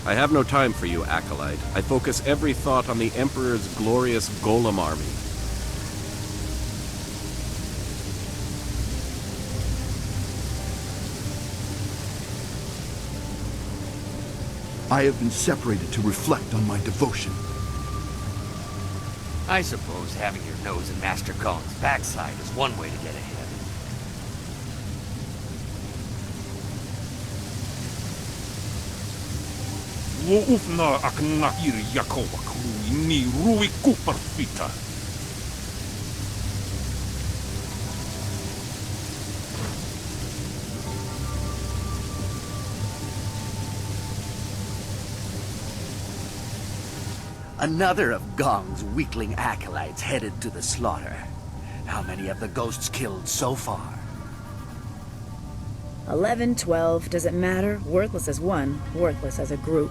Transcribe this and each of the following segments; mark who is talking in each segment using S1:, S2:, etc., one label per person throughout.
S1: I have no time for you, Acolyte. I focus every thought on the Emperor's glorious Golem army.
S2: I have been separated to reflect on my devotion.
S3: I suppose having your nose in Master Gang's backside is one way to get ahead.
S4: Woufna aknair yakowak ni rui kuparfita.
S3: Another of Gang's weakling acolytes headed to the slaughter. How many have the ghosts killed so far?
S5: 11, 12, does it matter? Worthless as one, worthless as a group.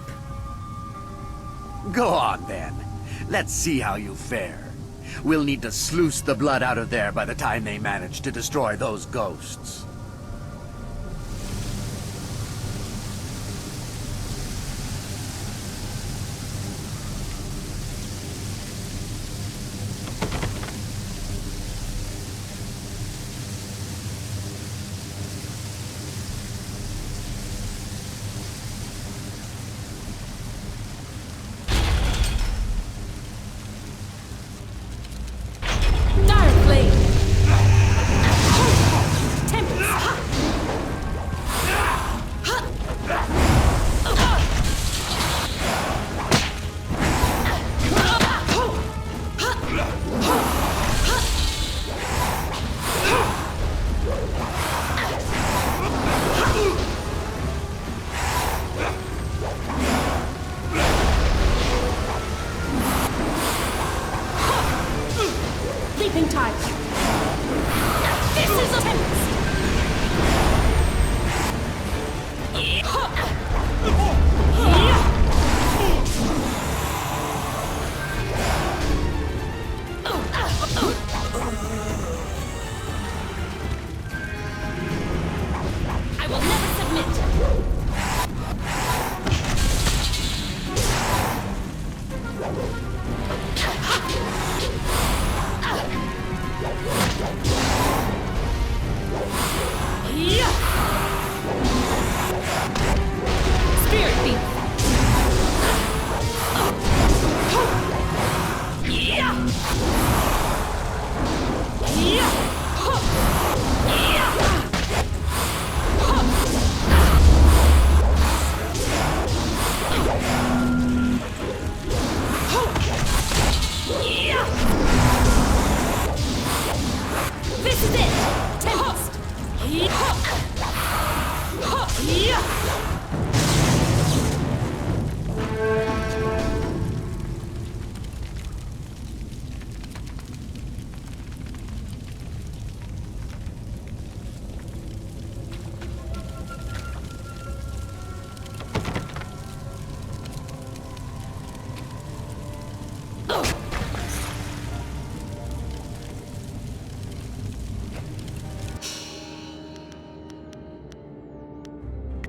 S3: Go on, then. Let's see how you fare. We'll need to sluice the blood out of there by the time they manage to destroy those ghosts.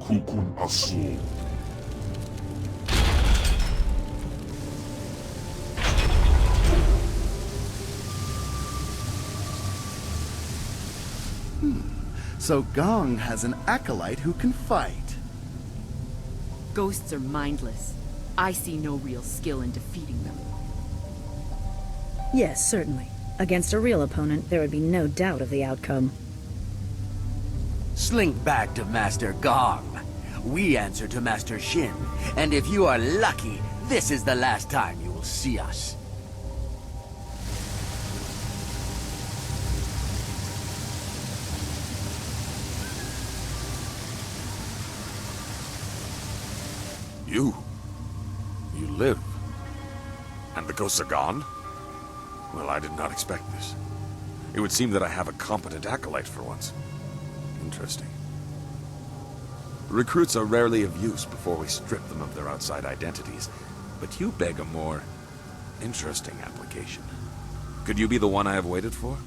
S4: Kukun Asul.
S2: So Gang has an acolyte who can fight.
S6: Ghosts are mindless. I see no real skill in defeating them.
S5: Yes, certainly. Against a real opponent, there would be no doubt of the outcome.
S3: Slink back to Master Gang. We answer to Master Shin, and if you are lucky, this is the last time you will see us.
S4: You live. And the ghosts are gone? Well, I did not expect this. It would seem that I have a competent acolyte for once. Interesting. Recruits are rarely of use before we strip them of their outside identities, but you beg a more interesting application. Could you be the one I have waited for?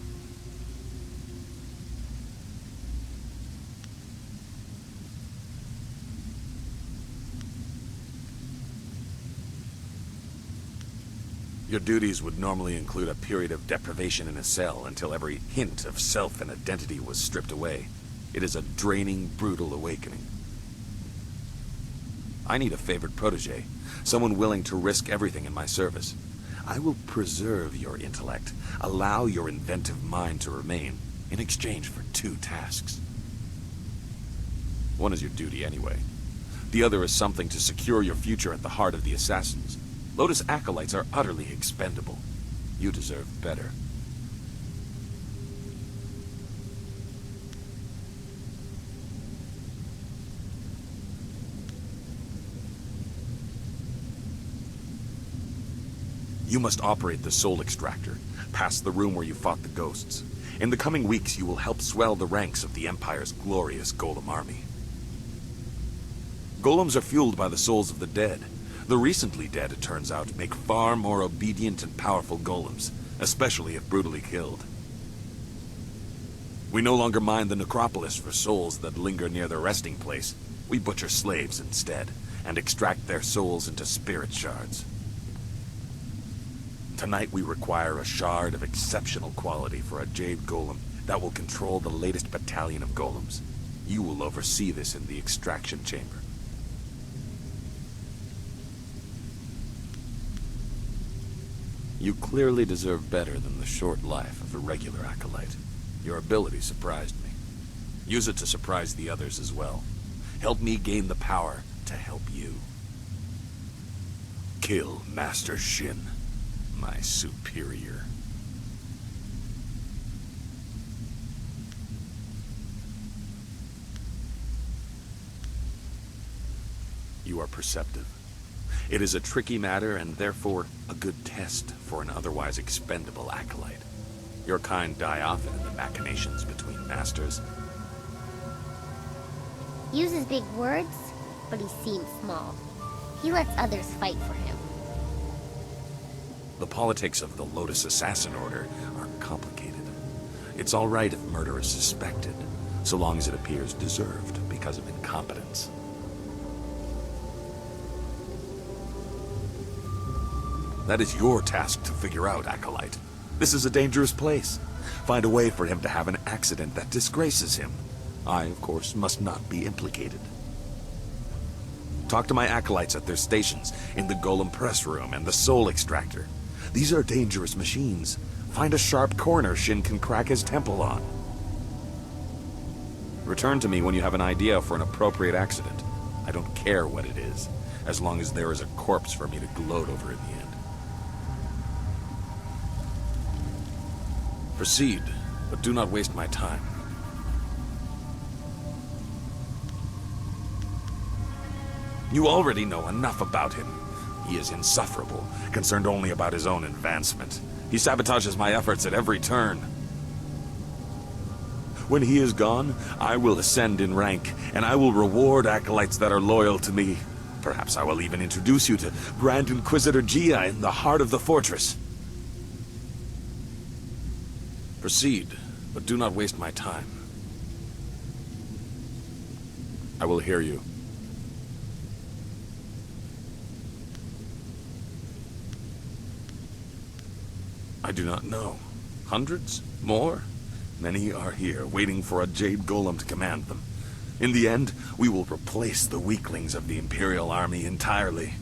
S4: Your duties would normally include a period of deprivation in a cell until every hint of self and identity was stripped away. It is a draining, brutal awakening. I need a favored protege, someone willing to risk everything in my service. I will preserve your intellect, allow your inventive mind to remain, in exchange for 2 tasks. One is your duty anyway. The other is something to secure your future at the heart of the Assassins. Lotus acolytes are utterly expendable. You deserve better. You must operate the soul extractor, past the room where you fought the ghosts. In the coming weeks, you will help swell the ranks of the Empire's glorious golem army. Golems are fueled by the souls of the dead. The recently dead, it turns out, make far more obedient and powerful golems, especially if brutally killed. We no longer mind the necropolis for souls that linger near their resting place. We butcher slaves instead, and extract their souls into spirit shards. Tonight we require a shard of exceptional quality for a Jade golem that will control the latest battalion of golems. You will oversee this in the extraction chamber. You clearly deserve better than the short life of a regular acolyte. Your ability surprised me. Use it to surprise the others as well. Help me gain the power to help you. Kill Master Shin, my superior. You are perceptive. It is a tricky matter and therefore a good test for an otherwise expendable acolyte. Your kind die often in the machinations between masters.
S7: Uses big words, but he seems small. He lets others fight for him.
S4: The politics of the Lotus Assassin Order are complicated. It's all right if murder is suspected, so long as it appears deserved because of incompetence. That is your task to figure out, Acolyte. This is a dangerous place. Find a way for him to have an accident that disgraces him. I, of course, must not be implicated. Talk to my acolytes at their stations, in the Golem Press Room and the Soul Extractor. These are dangerous machines. Find a sharp corner Shin can crack his temple on. Return to me when you have an idea for an appropriate accident. I don't care what it is, as long as there is a corpse for me to gloat over in the end. Proceed, but do not waste my time. You already know enough about him. He is insufferable, concerned only about his own advancement. He sabotages my efforts at every turn. When he is gone, I will ascend in rank, and I will reward acolytes that are loyal to me. Perhaps I will even introduce you to Grand Inquisitor Gia in the heart of the fortress. Proceed, but do not waste my time. I will hear you. I do not know. Hundreds? More? Many are here, waiting for a Jade Golem to command them. In the end, we will replace the weaklings of the Imperial Army entirely.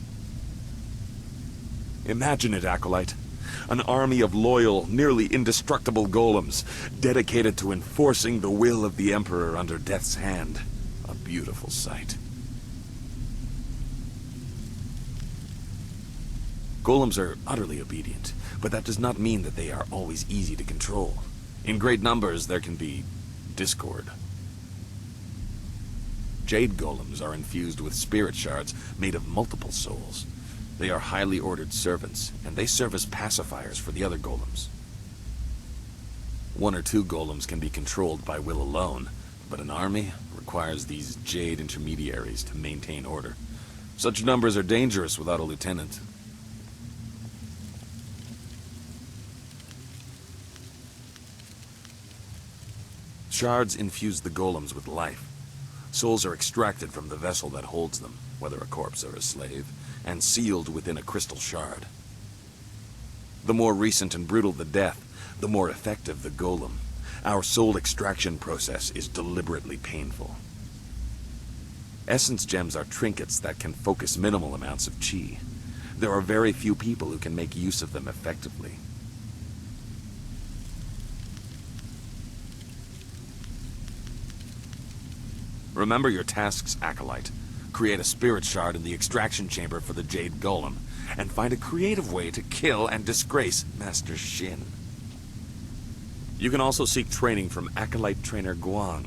S4: Imagine it, Acolyte. An army of loyal, nearly indestructible golems, dedicated to enforcing the will of the Emperor under Death's hand. A beautiful sight. Golems are utterly obedient, but that does not mean that they are always easy to control. In great numbers, there can be discord. Jade golems are infused with spirit shards made of multiple souls. They are highly ordered servants, and they serve as pacifiers for the other golems. 1 or 2 golems can be controlled by will alone, but an army requires these Jade intermediaries to maintain order. Such numbers are dangerous without a lieutenant. Shards infuse the golems with life. Souls are extracted from the vessel that holds them, whether a corpse or a slave, and sealed within a crystal shard. The more recent and brutal the death, the more effective the golem. Our soul extraction process is deliberately painful. Essence gems are trinkets that can focus minimal amounts of chi. There are very few people who can make use of them effectively. Remember your tasks, Acolyte. Create a spirit shard in the extraction chamber for the Jade Golem, and find a creative way to kill and disgrace Master Shin. You can also seek training from Acolyte Trainer Guan.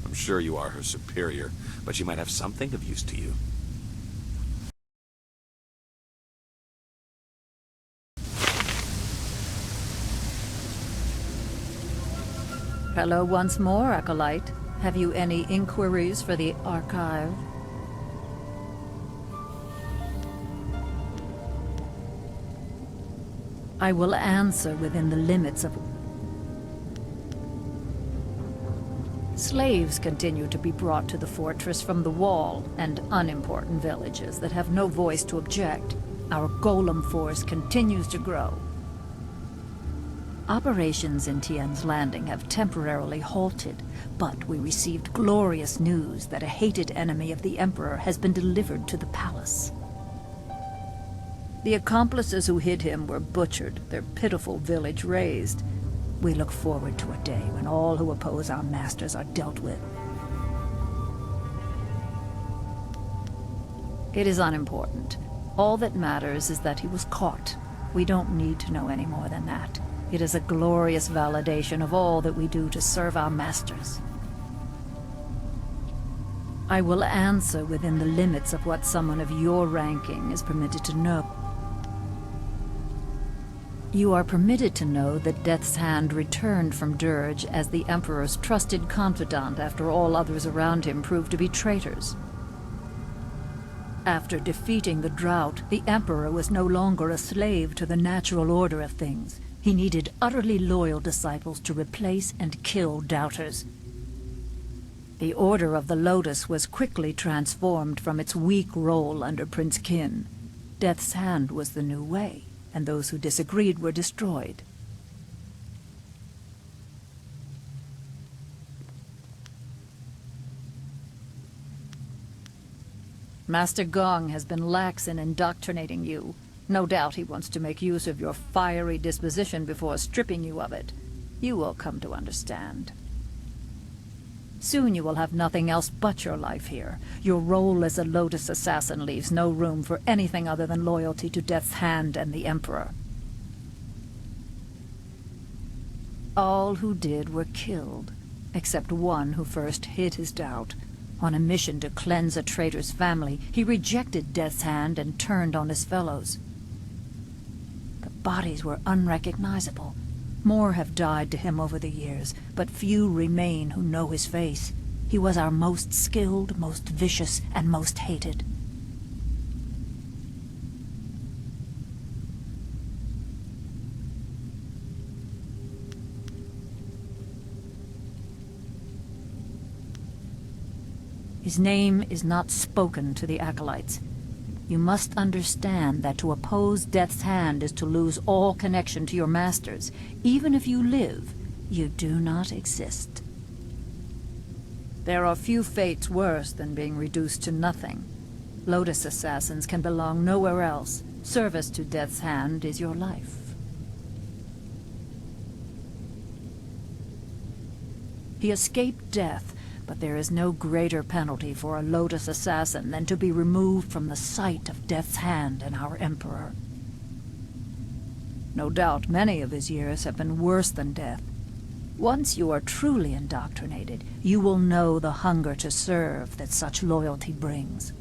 S4: I'm sure you are her superior, but she might have something of use to you.
S8: Hello once more, Acolyte. Have you any inquiries for the archive? I will answer within the limits of... Slaves continue to be brought to the fortress from the wall and unimportant villages that have no voice to object. Our golem force continues to grow. Operations in Tian's Landing have temporarily halted, but we received glorious news that a hated enemy of the Emperor has been delivered to the palace. The accomplices who hid him were butchered, their pitiful village razed. We look forward to a day when all who oppose our masters are dealt with. It is unimportant. All that matters is that he was caught. We don't need to know any more than that. It is a glorious validation of all that we do to serve our masters. I will answer within the limits of what someone of your ranking is permitted to know. You are permitted to know that Death's Hand returned from Dirge as the Emperor's trusted confidant after all others around him proved to be traitors. After defeating the drought, the Emperor was no longer a slave to the natural order of things. He needed utterly loyal disciples to replace and kill doubters. The Order of the Lotus was quickly transformed from its weak role under Prince Qin. Death's Hand was the new way, and those who disagreed were destroyed. Master Gang has been lax in indoctrinating you. No doubt he wants to make use of your fiery disposition before stripping you of it. You will come to understand. Soon you will have nothing else but your life here. Your role as a Lotus assassin leaves no room for anything other than loyalty to Death's Hand and the Emperor. All who did were killed, except one who first hid his doubt. On a mission to cleanse a traitor's family, he rejected Death's Hand and turned on his fellows. The bodies were unrecognizable. More have died to him over the years, but few remain who know his face. He was our most skilled, most vicious, and most hated. His name is not spoken to the Acolytes. You must understand that to oppose Death's Hand is to lose all connection to your masters. Even if you live, you do not exist. There are few fates worse than being reduced to nothing. Lotus assassins can belong nowhere else. Service to Death's Hand is your life. He escaped death, but there is no greater penalty for a Lotus assassin than to be removed from the sight of Death's Hand and our Emperor. No doubt many of his years have been worse than death. Once you are truly indoctrinated, you will know the hunger to serve that such loyalty brings.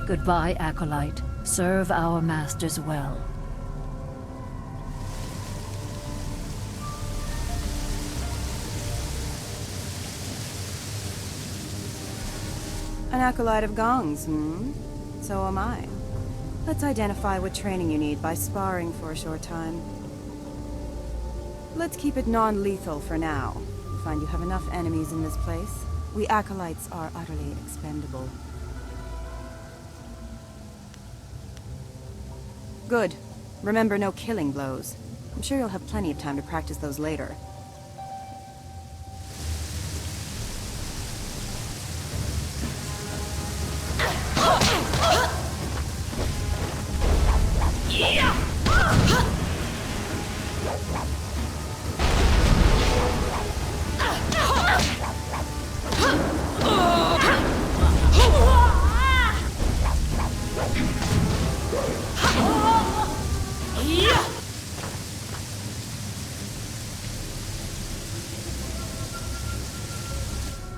S8: Goodbye, Acolyte. Serve our masters well.
S9: An acolyte of Gang's, So am I. Let's identify what training you need by sparring for a short time. Let's keep it non-lethal for now. You find you have enough enemies in this place. We acolytes are utterly expendable. Good. Remember, no killing blows. I'm sure you'll have plenty of time to practice those later.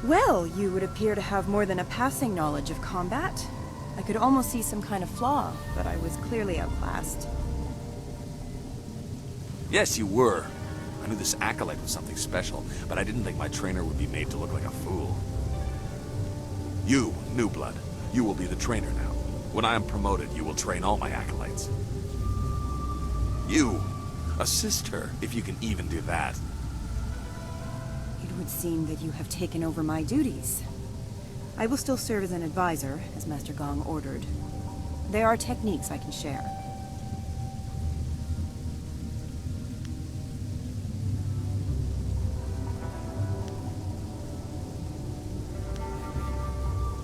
S9: Well, you would appear to have more than a passing knowledge of combat. I could almost see some kind of flaw, but I was clearly outclassed.
S4: Yes, you were. I knew this acolyte was something special, but I didn't think my trainer would be made to look like a fool. You, New Blood, you will be the trainer now. When I am promoted, you will train all my acolytes. You, assist her, if you can even do that.
S9: It would seem that you have taken over my duties. I will still serve as an advisor, as Master Gang ordered. There are techniques I can share.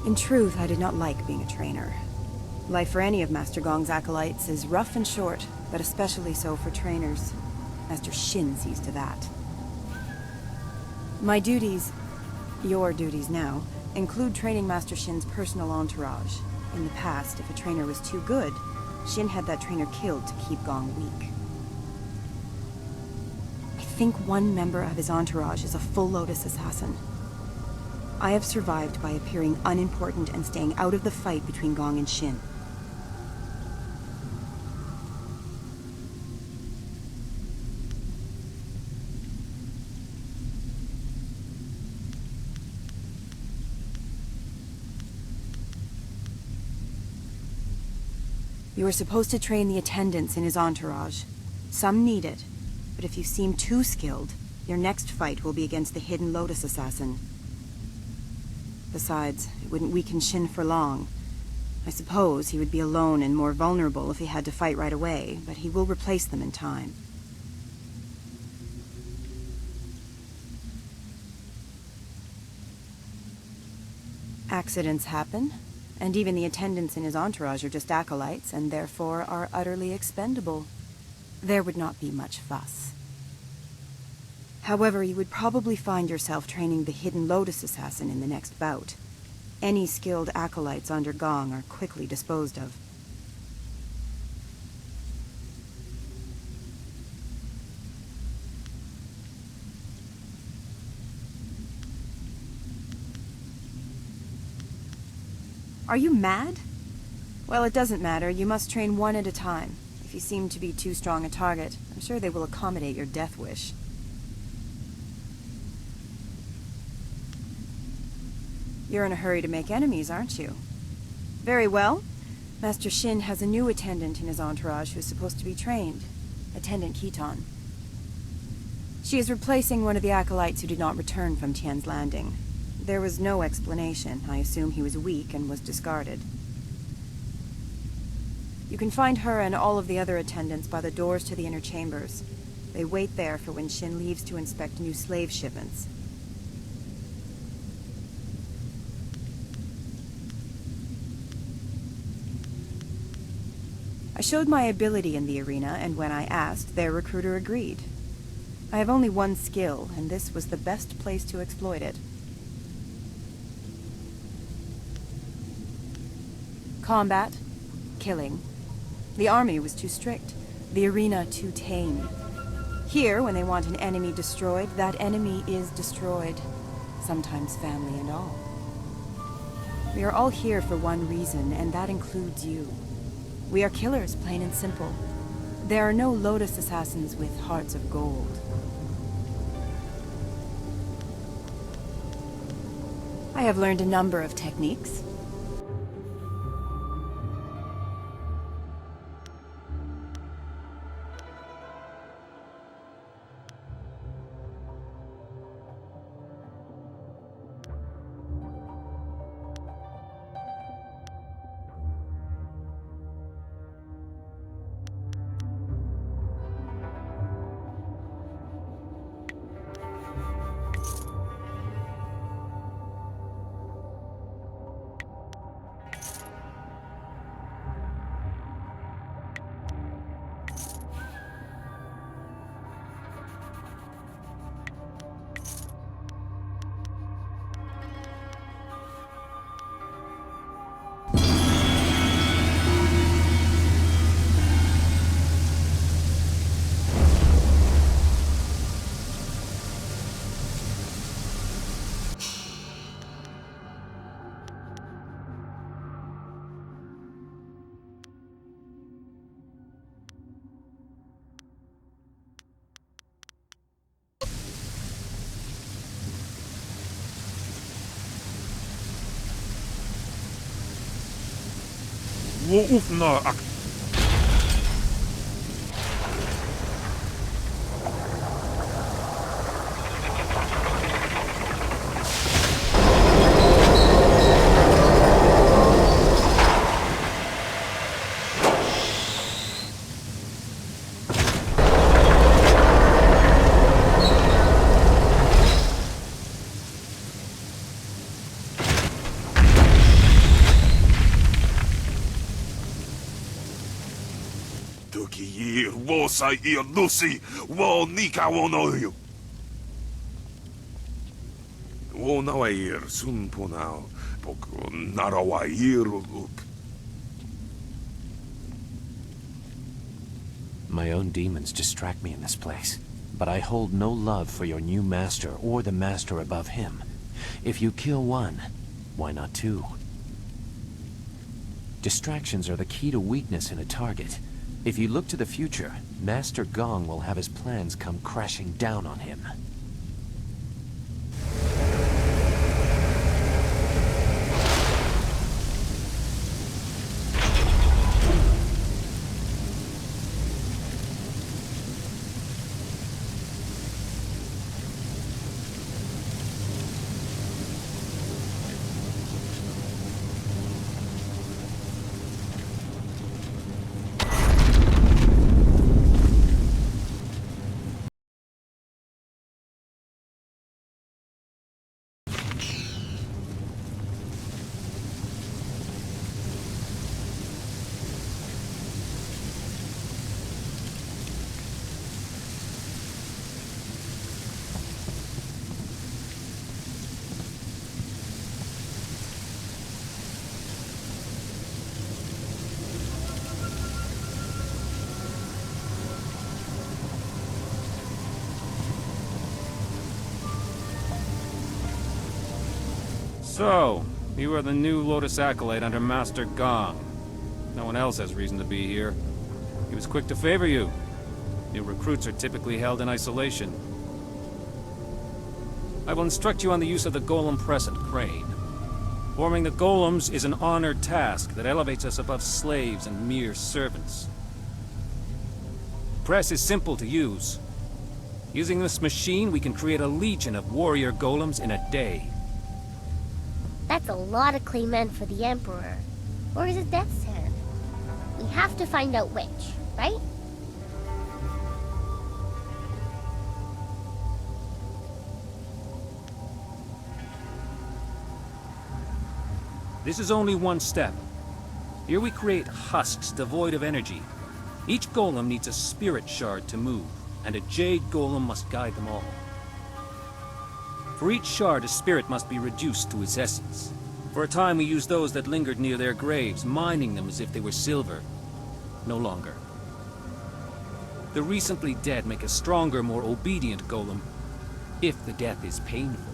S9: In truth, I did not like being a trainer. Life for any of Master Gang's acolytes is rough and short, but especially so for trainers. Master Shin sees to that. My duties, your duties now, include training Master Shin's personal entourage. In the past, if a trainer was too good, Shin had that trainer killed to keep Gang weak. I think one member of his entourage is a full Lotus assassin. I have survived by appearing unimportant and staying out of the fight between Gang and Shin. You are supposed to train the attendants in his entourage. Some need it, but if you seem too skilled, your next fight will be against the hidden Lotus assassin. Besides, it wouldn't weaken Shin for long. I suppose he would be alone and more vulnerable if he had to fight right away, but he will replace them in time. Accidents happen. And even the attendants in his entourage are just acolytes, and therefore are utterly expendable. There would not be much fuss. However, you would probably find yourself training the hidden Lotus assassin in the next bout. Any skilled acolytes under Gang are quickly disposed of. Are you mad? Well, it doesn't matter. You must train one at a time. If you seem to be too strong a target, I'm sure they will accommodate your death wish. You're in a hurry to make enemies, aren't you? Very well. Master Shin has a new attendant in his entourage who's supposed to be trained. Attendant Kiton. She is replacing one of the acolytes who did not return from Tian's Landing. There was no explanation. I assume he was weak and was discarded. You can find her and all of the other attendants by the doors to the inner chambers. They wait there for when Shin leaves to inspect new slave shipments. I showed my ability in the arena, and when I asked, their recruiter agreed. I have only one skill, and this was the best place to exploit it. Combat, killing. The army was too strict, the arena too tame. Here, when they want an enemy destroyed, that enemy is destroyed. Sometimes family and all. We are all here for one reason, and that includes you. We are killers, plain and simple. There are no Lotus assassins with hearts of gold. I have learned a number of techniques.
S10: My own demons distract me in this place, but I hold no love for your new master or the master above him. If you kill one, why not two? Distractions are the key to weakness in a target. If you look to the future, Master Gang will have his plans come crashing down on him.
S11: So, you are the new Lotus Acolyte under Master Gang. No one else has reason to be here. He was quick to favor you. New recruits are typically held in isolation. I will instruct you on the use of the golem press and crane. Forming the golems is an honored task that elevates us above slaves and mere servants. Press is simple to use. Using this machine, we can create a legion of warrior golems in a day.
S7: That's a lot of clay men for the Emperor. Or is it Death's Hand? We have to find out which, right?
S11: This is only one step. Here we create husks devoid of energy. Each golem needs a spirit shard to move, and a Jade golem must guide them all. For each shard, a spirit must be reduced to its essence. For a time we used those that lingered near their graves, mining them as if they were silver. No longer. The recently dead make a stronger, more obedient golem, if the death is painful.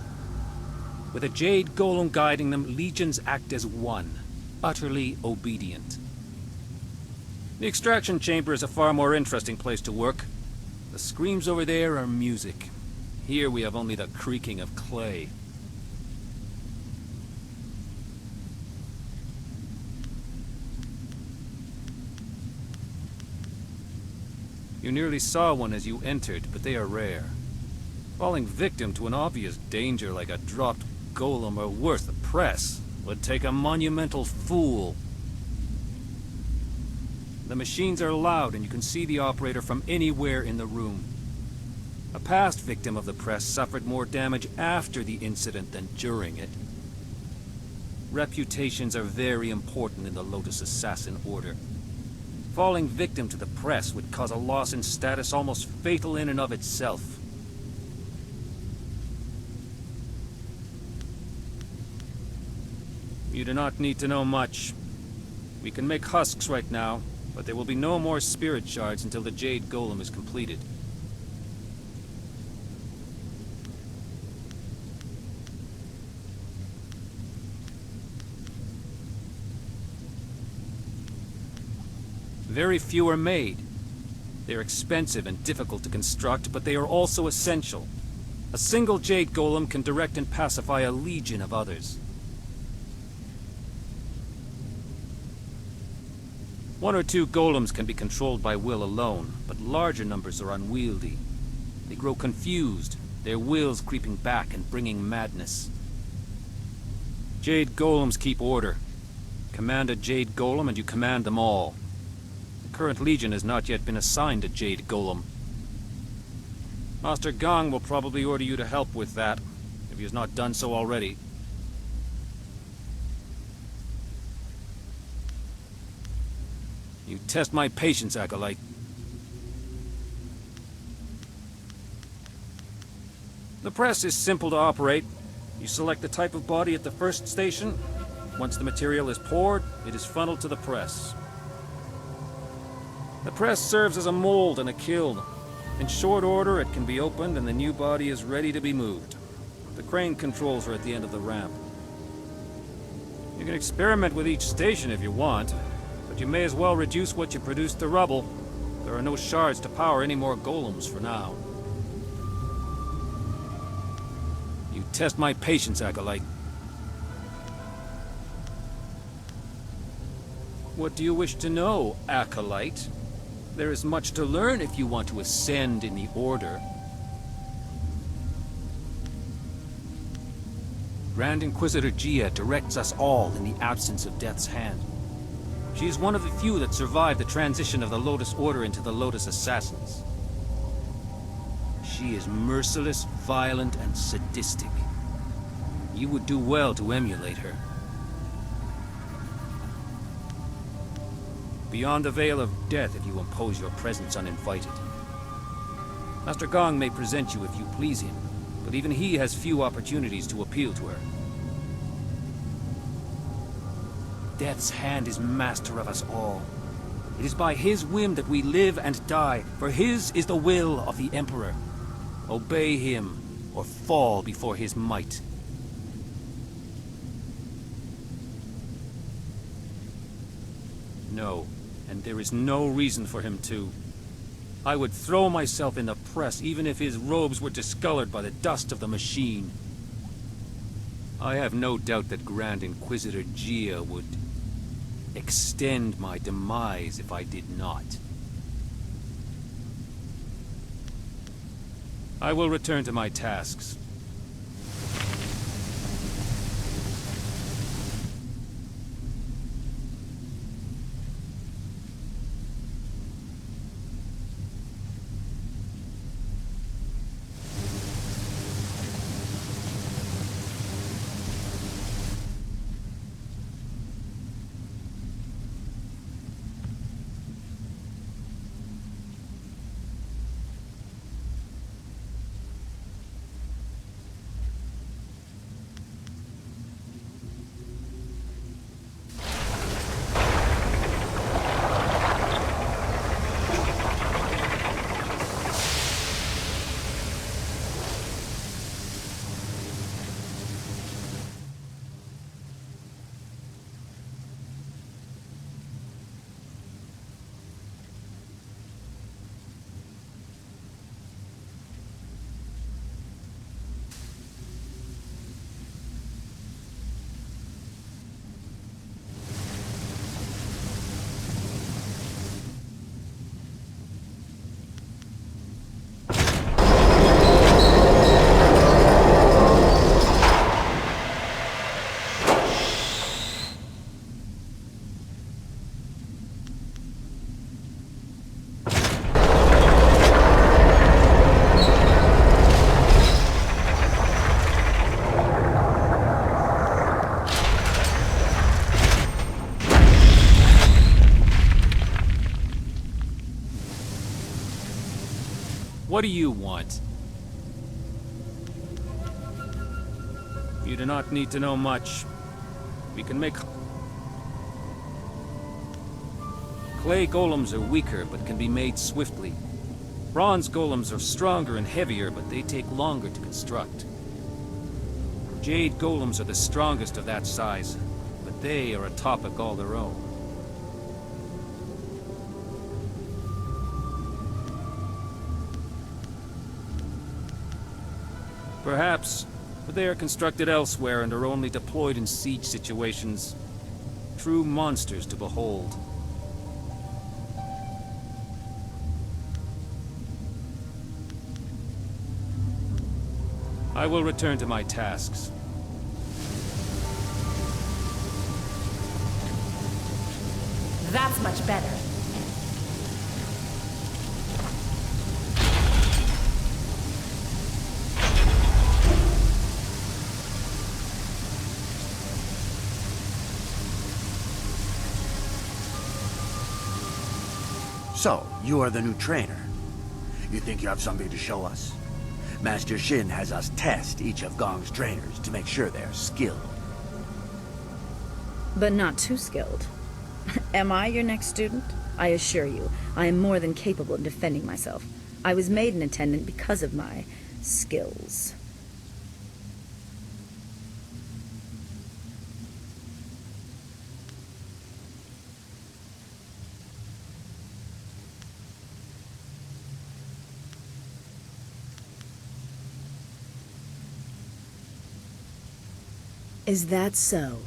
S11: With a Jade golem guiding them, legions act as one, utterly obedient. The extraction chamber is a far more interesting place to work. The screams over there are music. Here we have only the creaking of clay. You nearly saw one as you entered, but they are rare. Falling victim to an obvious danger like a dropped golem or worse, the press, would take a monumental fool. The machines are loud and you can see the operator from anywhere in the room. A past victim of the press suffered more damage after the incident than during it. Reputations are very important in the Lotus Assassin Order. Falling victim to the press would cause a loss in status almost fatal in and of itself. You do not need to know much. We can make husks right now, but there will be no more spirit shards until the Jade Golem is completed. Very few are made. They're expensive and difficult to construct, but they are also essential. A single Jade Golem can direct and pacify a legion of others. 1 or 2 golems can be controlled by will alone, but larger numbers are unwieldy. They grow confused, their wills creeping back and bringing madness. Jade golems keep order. Command a Jade golem and you command them all. The current legion has not yet been assigned a Jade golem. Master Gang will probably order you to help with that, if he has not done so already. You test my patience, Acolyte. The press is simple to operate. You select the type of body at the first station. Once the material is poured, it is funneled to the press. The press serves as a mold and a kiln. In short order, it can be opened and the new body is ready to be moved. The crane controls are at the end of the ramp. You can experiment with each station if you want, but you may as well reduce what you produce to rubble. There are no shards to power any more golems for now. You test my patience, Acolyte. What do you wish to know, Acolyte? There is much to learn if you want to ascend in the Order. Grand Inquisitor Jade directs us all in the absence of Death's Hand. She is one of the few that survived the transition of the Lotus Order into the Lotus Assassins. She is merciless, violent, and sadistic. You would do well to emulate her. Beyond the veil of death if you impose your presence uninvited. Master Gang may present you if you please him, but even he has few opportunities to appeal to her. Death's Hand is master of us all. It is by his whim that we live and die, for his is the will of the Emperor. Obey him, or fall before his might. No, and there is no reason for him to. I would throw myself in the press even if his robes were discolored by the dust of the machine. I have no doubt that Grand Inquisitor Jade would extend my demise if I did not. I will return to my tasks. What do you want? You do not need to know much. We can make... Clay golems are weaker, but can be made swiftly. Bronze golems are stronger and heavier, but they take longer to construct. Jade golems are the strongest of that size, but they are a topic all their own. Perhaps, but they are constructed elsewhere and are only deployed in siege situations. True monsters to behold. I will return to my tasks.
S6: That's much better.
S3: So, you are the new trainer. You think you have something to show us? Master Shin has us test each of Gong's trainers to make sure they're skilled.
S5: But not too skilled. Am I your next student? I assure you, I am more than capable of defending myself. I was made an attendant because of my skills. Is that so?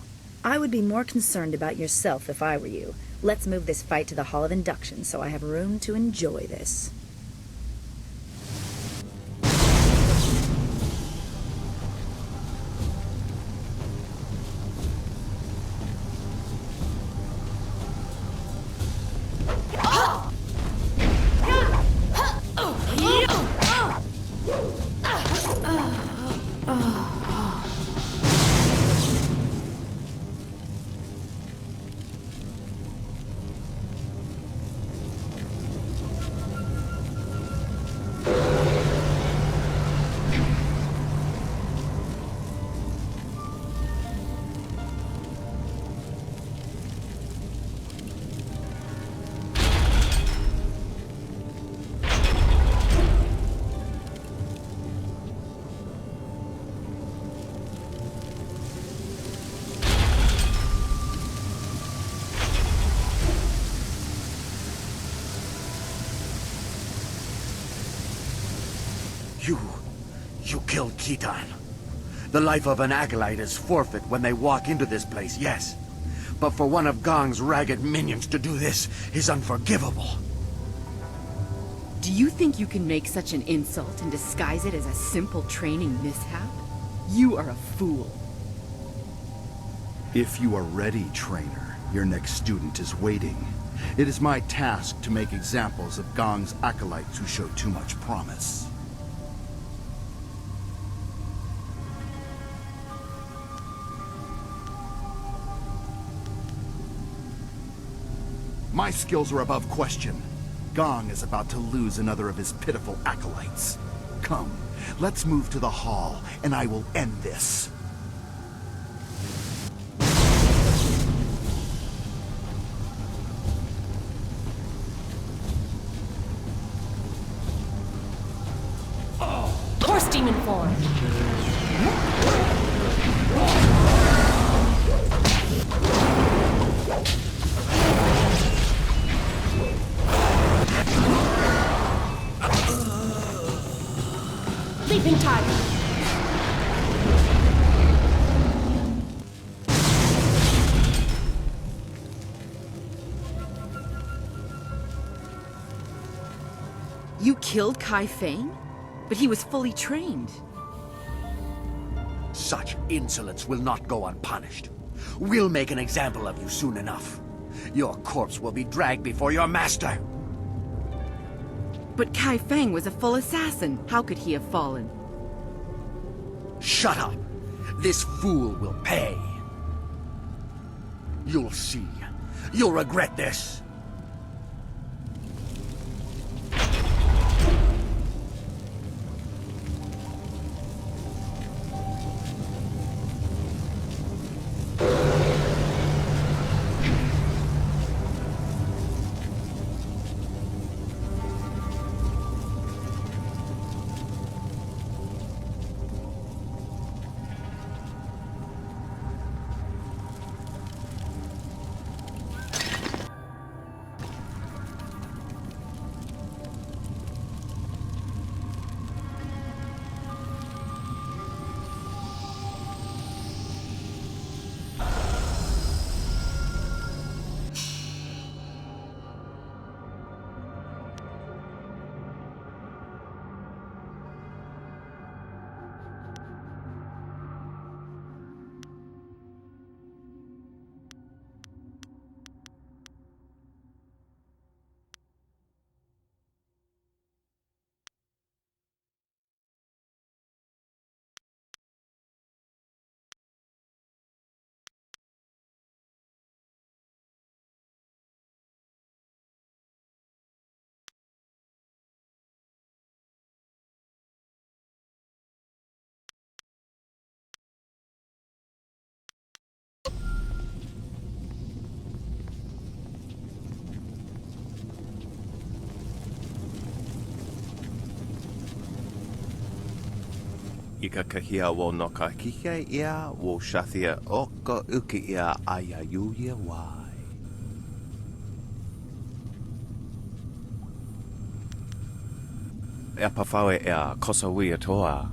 S5: I would be more concerned about yourself if I were you. Let's move this fight to the Hall of Induction so I have room to enjoy this.
S3: You killed Khitan. The life of an acolyte is forfeit when they walk into this place, yes. But for one of Gong's ragged minions to do this is unforgivable.
S6: Do you think you can make such an insult and disguise it as a simple training mishap? You are a fool.
S2: If you are ready, trainer, your next student is waiting. It is my task to make examples of Gong's acolytes who show too much promise. My skills are above question. Gong is about to lose another of his pitiful acolytes. Come, let's move to the hall, and I will end this.
S6: Horse demon form! Leaping tiger! You killed Kai Feng? But he was fully trained.
S3: Such insolence will not go unpunished. We'll make an example of you soon enough. Your corpse will be dragged before your master.
S6: But Kai Feng was a full assassin. How could he have fallen?
S3: Shut up! This fool will pay. You'll see. You'll regret this.
S1: Ika kahia wo no ka kike ia wo shathia oko uki ia ayayuya wai. E pafawe ea kosawia toa.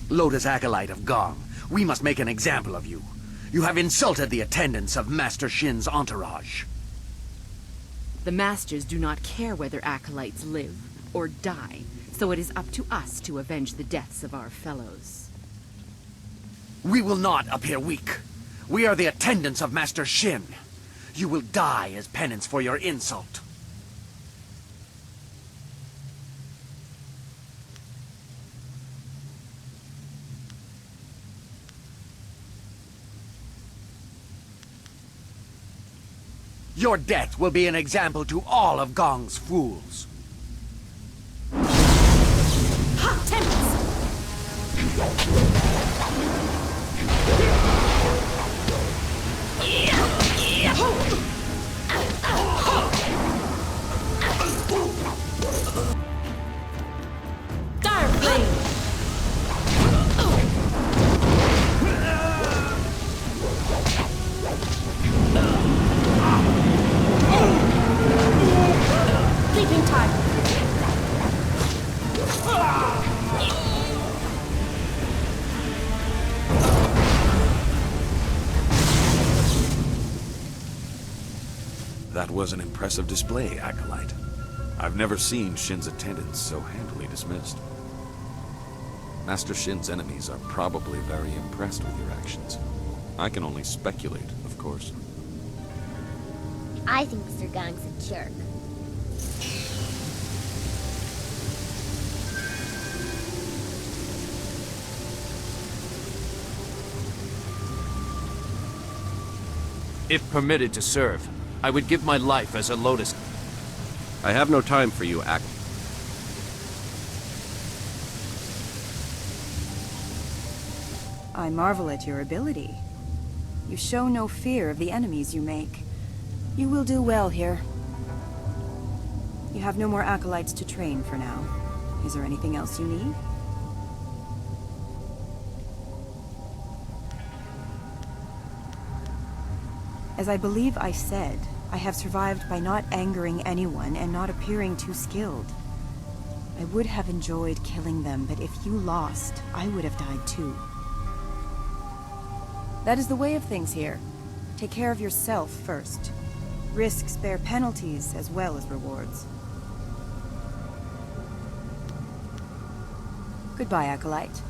S3: Lotus Acolyte of Gong, we must make an example of you. You have insulted the attendants of Master Shin's entourage.
S6: The Masters do not care whether acolytes live or die, so it is up to us to avenge the deaths of our fellows.
S3: We will not appear weak. We are the attendants of Master Shin. You will die as penance for your insult. Your death will be an example to all of Gong's fools.
S6: Ha! Tempest! Dire Blade! Sleeping time.
S4: That was an impressive display, Acolyte. I've never seen Shin's attendants so handily dismissed. Master Shin's enemies are probably very impressed with your actions. I can only speculate, of course.
S7: I think Mr. Gang's a jerk.
S10: If permitted to serve, I would give my life as a Lotus.
S1: I have no time for you, Ak.
S9: I marvel at your ability. You show no fear of the enemies you make. You will do well here. You have no more acolytes to train for now. Is there anything else you need? As I believe I said, I have survived by not angering anyone and not appearing too skilled. I would have enjoyed killing them, but if you lost, I would have died too. That is the way of things here. Take care of yourself first. Risks bear penalties as well as rewards. Goodbye, Acolyte.